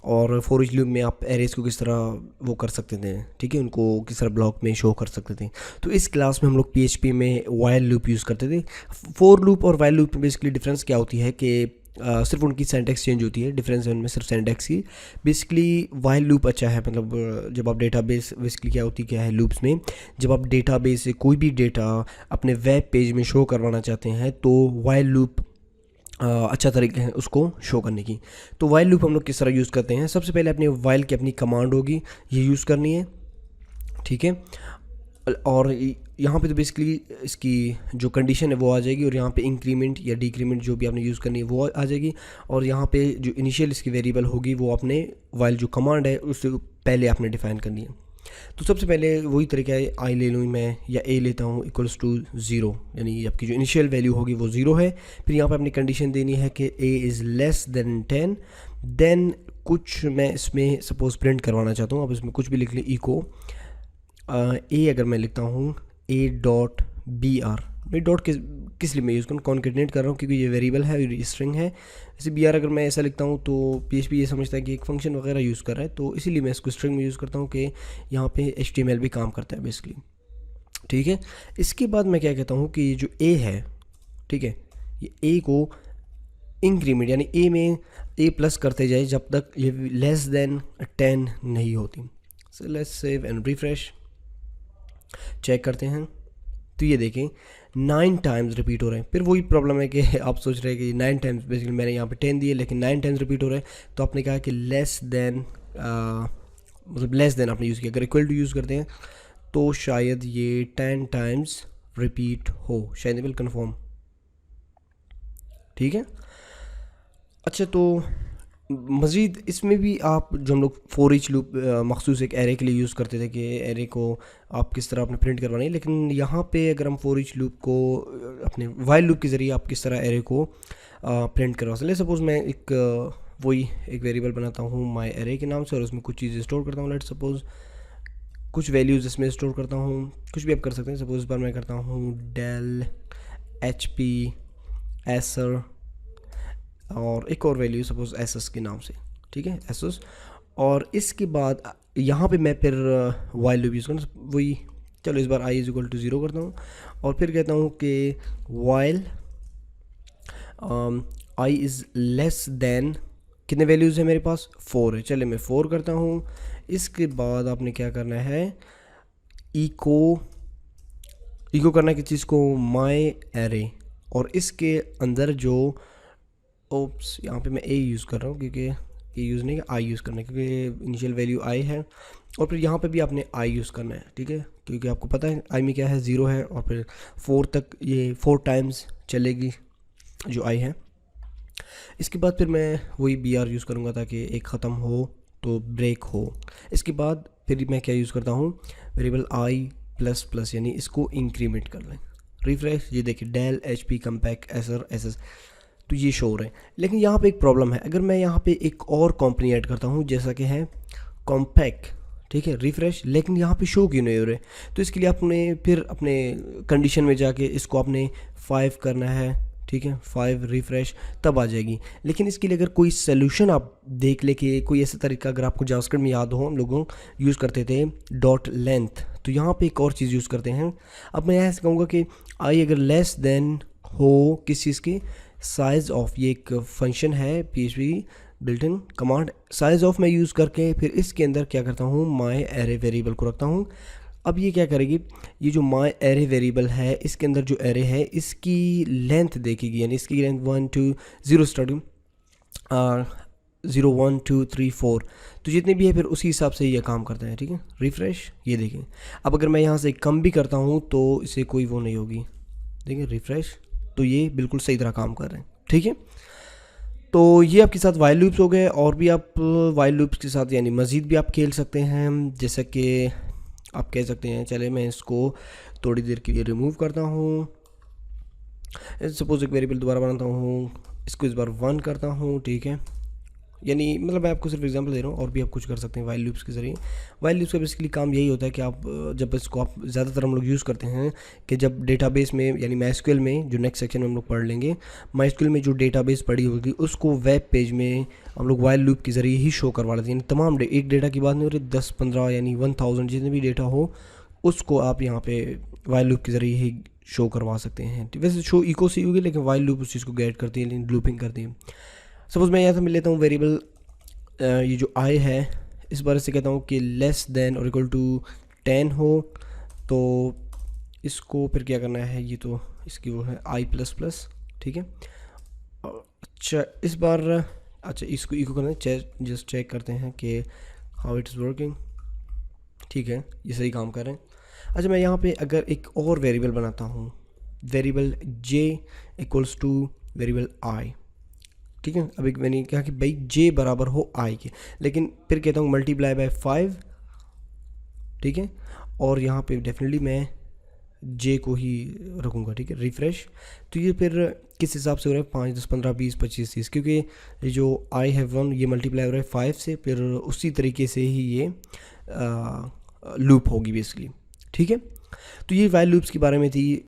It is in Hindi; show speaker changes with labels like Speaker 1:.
Speaker 1: और फॉर ईच लूप में आप एरेज को किस तरह वो कर सकते थे, ठीक है, उनको किस तरह ब्लॉक में शो कर सकते थे। तो इस क्लास में हम लोग PHP में वाइल लूप यूज़ करते थे। फोर लूप और वाइल लूप में बेसिकली डिफरेंस क्या होती है कि सिर्फ उनकी सिंटैक्स चेंज होती है, डिफरेंस है उनमें सिर्फ सिंटैक्स की। बेसिकली वाइल लूप अच्छा है, मतलब जब आप डेटाबेस बेसिकली क्या है लूप्स में, जब आप डेटाबेस से कोई भी डेटा अपने वेब पेज में शो करवाना चाहते हैं तो वाइल लूप अच्छा तरीका है उसको शो करने की। तो वाइल लूप हम लोग किस तरह यूज़ करते हैं, सबसे पहले अपने वाइल की अपनी कमांड होगी, ये यूज़ करनी है, ठीक है। और यहाँ पे तो बेसिकली इसकी जो कंडीशन है वो आ जाएगी, और यहाँ पे इंक्रीमेंट या डिक्रीमेंट जो भी आपने यूज़ करनी है वो आ जाएगी। और यहाँ पे जो इनिशियल इसकी वेरिएबल होगी वो आपने वाइल जो कमांड है उससे पहले आपने डिफाइन करनी है। तो सबसे पहले वही तरीका है, आई ले लूँ मैं या ए लेता हूँ इक्वल्स टू 0, यानी आपकी जो इनिशियल वैल्यू होगी वो 0 है। फिर यहाँ पे अपनी कंडीशन देनी है कि a is less than 10। Then कुछ मैं इसमें सपोज प्रिंट करवाना चाहता हूँ, अब इसमें कुछ भी लिख लें, इको ए अगर मैं लिखता हूँ ए डॉट बी आर, मैं डॉट किस लिए मैं यूज़ करूँ, कॉन्केटिनेट कर रहा हूँ क्योंकि ये वेरिएबल है और ये स्ट्रिंग है। जैसे बी आर अगर मैं ऐसा लिखता हूँ तो PHP ये समझता है कि एक फंक्शन वगैरह यूज़ कर रहा है, तो इसीलिए मैं इसको स्ट्रिंग में यूज़ करता हूँ कि यहाँ पे HTML भी काम करता है बेसिकली, ठीक है। इसके बाद मैं क्या कहता हूँ कि ये जो ए है, ठीक है, ये ए को इंक्रीमेंट यानी ए में ए प्लस करते जाए जब तक ये लेस देन 10 नहीं होती। So let's save and refresh, check करते हैं तो ये देखें 9 टाइम्स रिपीट हो रहे हैं। फिर वही प्रॉब्लम है कि आप सोच रहे हैं कि 9 टाइम्स, बेसिकली मैंने यहाँ पे 10 दिए लेकिन 9 टाइम्स रिपीट हो रहे हैं। तो आपने कहा कि लेस देन, मतलब लेस देन आपने यूज़ किया, अगर इक्वल टू यूज़ करते हैं तो शायद ये 10 टाइम्स रिपीट हो, शायद विल कन्फर्म, ठीक है। अच्छा, तो मज़ीद इसमें भी आप जो हम लोग फॉर ईच लूप मखसूस एक एरे के लिए यूज़ करते थे कि एरे को आप किस तरह अपने प्रिंट करवानी है, लेकिन यहाँ पे अगर हम फॉर ईच लूप को अपने वाइल लूप के ज़रिए आप किस तरह एरे को प्रिंट करवा सकते। सपोज़ मैं वही एक वेरिएबल बनाता हूँ माई एरे के नाम से और उसमें कुछ चीज़ें स्टोर करता हूँ। लेट सपोज़ कुछ वैल्यूज़ इसमें स्टोर करता हूँ, कुछ भी आप कर सकते हैं। सपोज़ इस बार मैं करता हूँ डेल HP एसर और एक और वैल्यू सपोज एसएस के नाम से, ठीक है, एसएस। और इसके बाद यहाँ पे मैं फिर वाइल लूप यूज़ करूँ, वही, चलो इस बार आई इज इक्वल टू 0 करता हूँ और फिर कहता हूँ कि while I is less then, कितने वैल्यूज़ है मेरे पास, 4 है, चले मैं 4 करता हूँ। इसके बाद आपने क्या करना है, इको करना है किस चीज़ को, माई एरे, और इसके अंदर जो ओप्स यहाँ पे मैं ए यूज़ कर रहा हूँ क्योंकि ए यूज़ नहीं, आई यूज़ करना है क्योंकि इनिशियल वैल्यू आई है। और फिर यहाँ पे भी आपने आई यूज़ करना है, ठीक है, क्योंकि आपको पता है आई में क्या है, 0 है, और फिर 4 तक ये 4 टाइम्स चलेगी जो आई है। इसके बाद फिर मैं वही BR यूज़ करूँगा ताकि एक ख़त्म हो तो ब्रेक हो। इसके बाद फिर मैं क्या यूज़ करता हूँ, वेरिएबल आई प्लस प्लस, यानी इसको इंक्रीमेंट कर लें, रिफ्रेश, ये देखिए Dell HP Compaq Acer Asus, तो ये शो हो रहे हैं। लेकिन यहाँ पे एक प्रॉब्लम है, अगर मैं यहाँ पे एक और कंपनी ऐड करता हूँ जैसा कि है कॉम्पैक्ट, ठीक है, रिफ्रेश, लेकिन यहाँ पे शो क्यों नहीं हो रहे, तो इसके लिए आपने फिर अपने कंडीशन में जाके इसको आपने 5 करना है, ठीक है, 5 रिफ्रेश, तब आ जाएगी। लेकिन इसके लिए अगर कोई सोल्यूशन आप देख ले कि कोई ऐसा तरीका, अगर आपको जावास्क्रिप्ट में याद हो, हम लोगों यूज़ करते थे डॉट लेंथ, तो यहाँ पे एक और चीज़ यूज़ करते हैं। अब मैं ऐसे कहूँगा कि आई अगर लेस देन हो किस चीज़ की, साइज़ ऑफ, ये एक फंक्शन है PHP built in command, size of मैं यूज़ करके फिर इसके अंदर क्या करता हूँ, माई एरे वेरिएबल को रखता हूँ। अब ये क्या करेगी, ये जो माई एरे वेरिएबल है इसके अंदर जो एरे है इसकी लेंथ देखेगी, यानी इसकी लेंथ 1 2 0 स्टार्टिंग 0 1 2 3 4, तो जितने भी है फिर उसी हिसाब से ये काम करता है, ठीक है, रिफ्रेश, ये देखें। अब अगर मैं यहाँ से कम भी करता हूँ तो इसे कोई वो नहीं होगी, देखिए रिफ्रेश, तो ये बिल्कुल सही तरह काम कर रहे हैं, ठीक है। तो ये आपके साथ वाइल लूप्स हो गए, और भी आप वाइल लूप्स के साथ यानी मज़ीद भी आप खेल सकते हैं, जैसा कि आप कह सकते हैं, चले मैं इसको थोड़ी देर के लिए रिमूव करता हूँ। सपोज एक वेरिएबल दोबारा बनाता हूँ, इसको इस बार 1 करता हूँ, ठीक है, यानी मतलब मैं आपको सिर्फ एग्जांपल दे रहा हूँ, और भी आप कुछ कर सकते हैं वाइल लूप्स के ज़रिए। वाइल लूप्स का बेसिकली काम यही होता है कि आप जब इसको आप ज़्यादातर हम लोग यूज़ करते हैं कि जब डेटाबेस में यानी माइस्क्यूएल में, जो नेक्स्ट सेक्शन में हम लोग पढ़ लेंगे, माइस्क्यूएल में जो डेटाबेस पड़ी होगी उसको वेब पेज में हम लोग वाइल लूप के ज़रिए ही शो करवा लेते हैं। यानी तमाम एक डेटा की बात नहीं हो रही, 10-15 यानी 1000 जितने भी डेटा हो उसको आप यहाँ पे वाइल लूप के ज़रिए ही शो करवा सकते हैं। वैसे शो इको सी होगी, लेकिन वाइल लूप उस चीज़ को गेट करती है, लेकिन लूपिंग करती है। सपोज़ मैं यहाँ से मिल लेता हूँ वेरिएबल, ये जो आई है इस बार से कहता हूँ कि लेस देन और इक्वल टू 10 हो, तो इसको फिर क्या करना है, ये तो इसकी वो है i++, ठीक है। अच्छा इस बार, अच्छा इसको इको करना है, जस्ट चेक करते हैं कि हाउ इट इज़ वर्किंग। ठीक है, ये सही काम कर रहे हैं। अच्छा मैं यहाँ पे अगर एक और वेरिएबल बनाता हूँ, variable j equals two variable i, ठीक है। अब एक मैंने कहा कि भाई j बराबर हो i के, लेकिन फिर कहता हूँ मल्टीप्लाई बाय 5, ठीक है। और यहाँ पे डेफिनेटली मैं j को ही रखूँगा, ठीक है। रिफ़्रेश, तो ये फिर किस हिसाब से हो रहा है, 5, 10, 15, 20, 25, 30, क्योंकि ये जो i है 1 ये मल्टीप्लाई हो रहा है 5 से, फिर उसी तरीके से ही ये लूप होगी बेसिकली, ठीक है। तो ये वाइल लूप्स के बारे में थी।